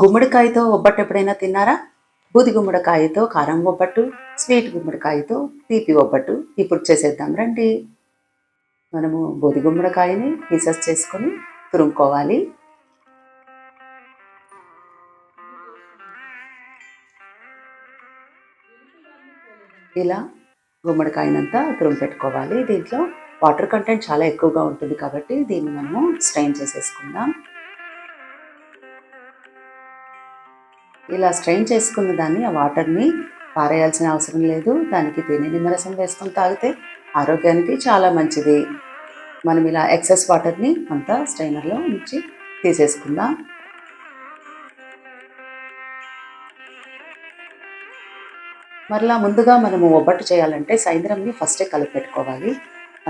గుమ్మడికాయతో ఒబ్బట్టు ఎప్పుడైనా తిన్నారా? బూది గుమ్మడికాయతో కారం ఒబ్బట్టు, స్వీట్ గుమ్మడికాయతో తీపి ఒబ్బట్టు ఇప్పుడు చేసేద్దాం రండి. మనము బూది గుమ్మడికాయని పీసెస్ చేసుకొని తురుముకోవాలి. ఇలా గుమ్మడికాయనంతా తురుము పెట్టుకోవాలి. దీంట్లో వాటర్ కంటెంట్ చాలా ఎక్కువగా ఉంటుంది కాబట్టి దీన్ని మనము స్ట్రెయిన్ చేసేసుకుందాం. ఇలా స్ట్రెయిన్ చేసుకున్న దాన్ని ఆ వాటర్ని పారేయాల్సిన అవసరం లేదు. దానికి తేనె నిమ్మరసం వేసుకొని తాగితే ఆరోగ్యానికి చాలా మంచిది. మనం ఇలా ఎక్సెస్ వాటర్ని అంతా స్ట్రైనర్లో ఉంచి తీసేసుకుందాం. మరలా ముందుగా మనము ఒబ్బట్టు చేయాలంటే సాయంత్రంని ఫస్టే కలిపి పెట్టుకోవాలి.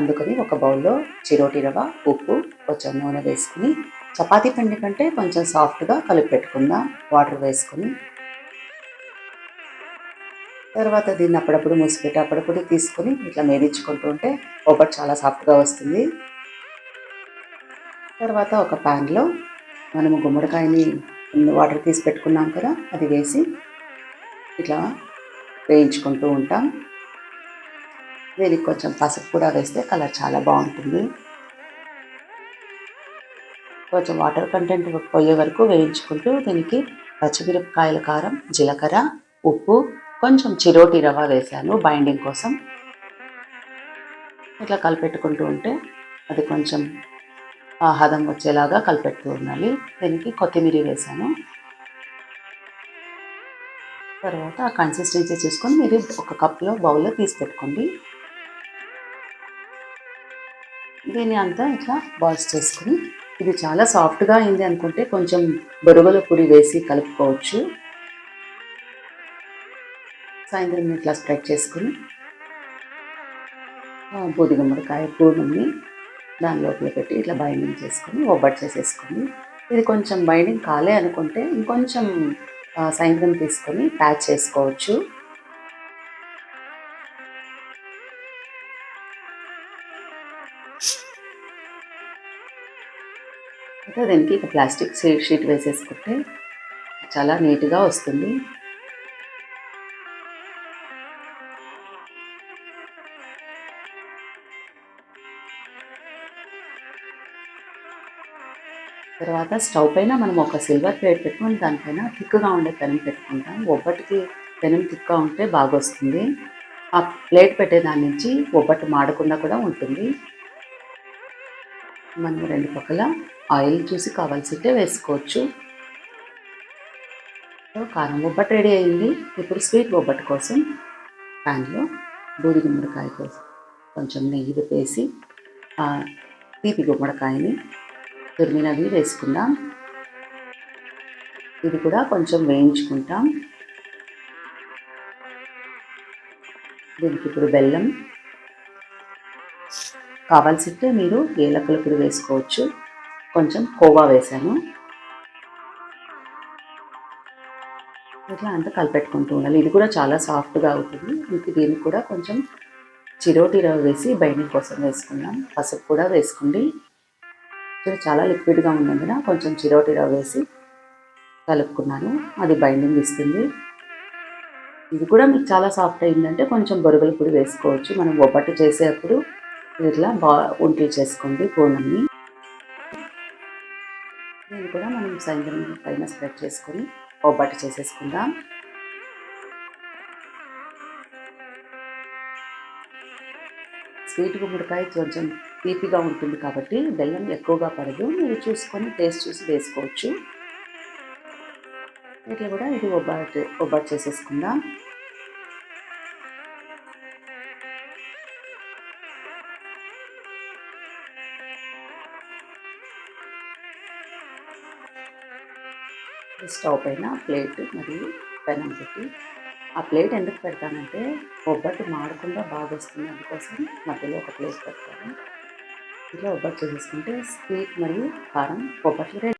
అందుకని ఒక బౌల్లో చిరోటి రవ్వ, ఉప్పు, కొంచెం నూనె వేసుకుని చపాతీ పిండి కంటే కొంచెం సాఫ్ట్గా కలిపి పెట్టుకుందాం వాటర్ వేసుకుని. తర్వాత దీన్ని అప్పుడప్పుడు మూసిపెట్టి అప్పుడప్పుడు తీసుకొని ఇట్లా మేదించుకుంటూ ఉంటే ఒబ్బట్టు చాలా సాఫ్ట్గా వస్తుంది. తర్వాత ఒక ప్యాన్లో మనము గుమ్మడికాయని వాటర్ తీసి పెట్టుకున్నాం కదా, అది వేసి ఇట్లా వేయించుకుంటూ ఉంటాం. దీనికి కొంచెం పసుపు కూడా వేస్తే కలర్ చాలా బాగుంటుంది. కొంచెం వాటర్ కంటెంట్ పోయే వరకు వేయించుకుంటూ దీనికి పచ్చిమిరపకాయల కారం, జీలకర్ర, ఉప్పు, కొంచెం చిరోటి రవ్వ వేసాను బైండింగ్ కోసం. ఇట్లా కలిపెట్టుకుంటూ ఉంటే అది కొంచెం హదం వచ్చేలాగా కలిపెడుతూ ఉండాలి. దీనికి కొత్తిమీర వేసాను. తర్వాత ఆ కన్సిస్టెన్సీ చూసుకొని మీరు ఒక కప్లో బౌల్లో తీసి పెట్టుకోండి. దీన్ని అంతా ఇట్లా బాల్స్ చేసుకుని ఇది చాలా సాఫ్ట్గా అయింది అనుకుంటే కొంచెం బొరుగుల పొడి వేసి కలుపుకోవచ్చు. సాయంత్రం ఇట్లా స్ప్రెడ్ చేసుకుని బూది గుమ్మడికాయ పూర్ణంని దాని లోపల పెట్టి ఇట్లా బైండింగ్ చేసుకొని ఒబ్బట్టు చేసేసుకొని, ఇది కొంచెం బైండింగ్ కాలే అనుకుంటే ఇంకొంచెం సాయంత్రం తీసుకొని ప్యాచ్ చేసుకోవచ్చు. అయితే దీనికి ఇక ప్లాస్టిక్ షీట్ వేసేసుకుంటే చాలా నీట్గా వస్తుంది. తర్వాత స్టవ్ పైన మనం ఒక సిల్వర్ ప్లేట్ పెట్టుకొని దానిపైన థిక్గా ఉండే పెనం పెట్టుకుంటాం. ఒబ్బట్టుకి పెనం థిక్గా ఉంటే బాగా వస్తుంది. ఆ ప్లేట్ పెట్టే దాని నుంచి ఒబ్బట్టు మాడకుండా కూడా ఉంటుంది. మనం రెండు పక్కల ఆయిల్ చూసి కావాల్సింటే వేసుకోవచ్చు. కారం ఒబ్బట్టు రెడీ అయింది. ఇప్పుడు స్వీట్ ఒబ్బట్టు కోసం ప్యాన్లో బూది గుమ్మడికాయ కోసం కొంచెం నెయ్యి వేసి తీపి గుమ్మడికాయని తురిమినవి వేసుకుందాం. ఇది కూడా కొంచెం వేయించుకుంటాం. దీనికి ఇప్పుడు బెల్లం కావాల్సింటే మీరు ఏలకుల పొడి వేసుకోవచ్చు. కొంచెం కోవా వేసాను. ఇట్లా అంతా కలిపెట్టుకుంటూ ఉండాలి. ఇది కూడా చాలా సాఫ్ట్గా అవుతుంది. ఇంక దీనికి కూడా కొంచెం చిరోటి రవ్వ వేసి బైండింగ్ కోసం వేసుకుందాం. పసుపు కూడా వేసుకోండి. ఇది చాలా లిక్విడ్గా ఉన్నందున కొంచెం చిరోటి రవ్వ వేసి కలుపుకున్నాను. అది బైండింగ్ ఇస్తుంది. ఇది కూడా మీకు చాలా సాఫ్ట్ అయిందంటే కొంచెం బొరుగుల పొడి వేసుకోవచ్చు. మనం ఒబ్బట్టు చేసేటప్పుడు ఇట్లా ఉంట్లు చేసుకోండి పూర్ణంని. దీన్ని కూడా మనం సాయంత్రం పైన స్ప్రెడ్ చేసుకొని ఒబ్బట్టు చేసేసుకుందాం. స్వీట్ గుమ్మడికాయ కొంచెం తీపిగా ఉంటుంది కాబట్టి బెల్లం ఎక్కువగా పడదు. మీరు చూసుకొని టేస్ట్ చూసి వేసుకోవచ్చు. ఇట్లా కూడా ఇది ఒబ్బట్టు చేసేసుకుందాం. స్టవ్ పైన ప్లేట్ మరియు పెనం పెట్టి ఆ ప్లేట్ ఎందుకు పెడతానంటే ఒబ్బట్టు మాడకుండా బాగా వస్తుంది. అందుకోసం మధ్యలో ఒక ప్లేట్ పెడతాను. ఇట్లా ఒబ్బట్టు చేసేసుకుంటే స్వీట్ మరియు కారం ఒబ్బట్లు రెడీ.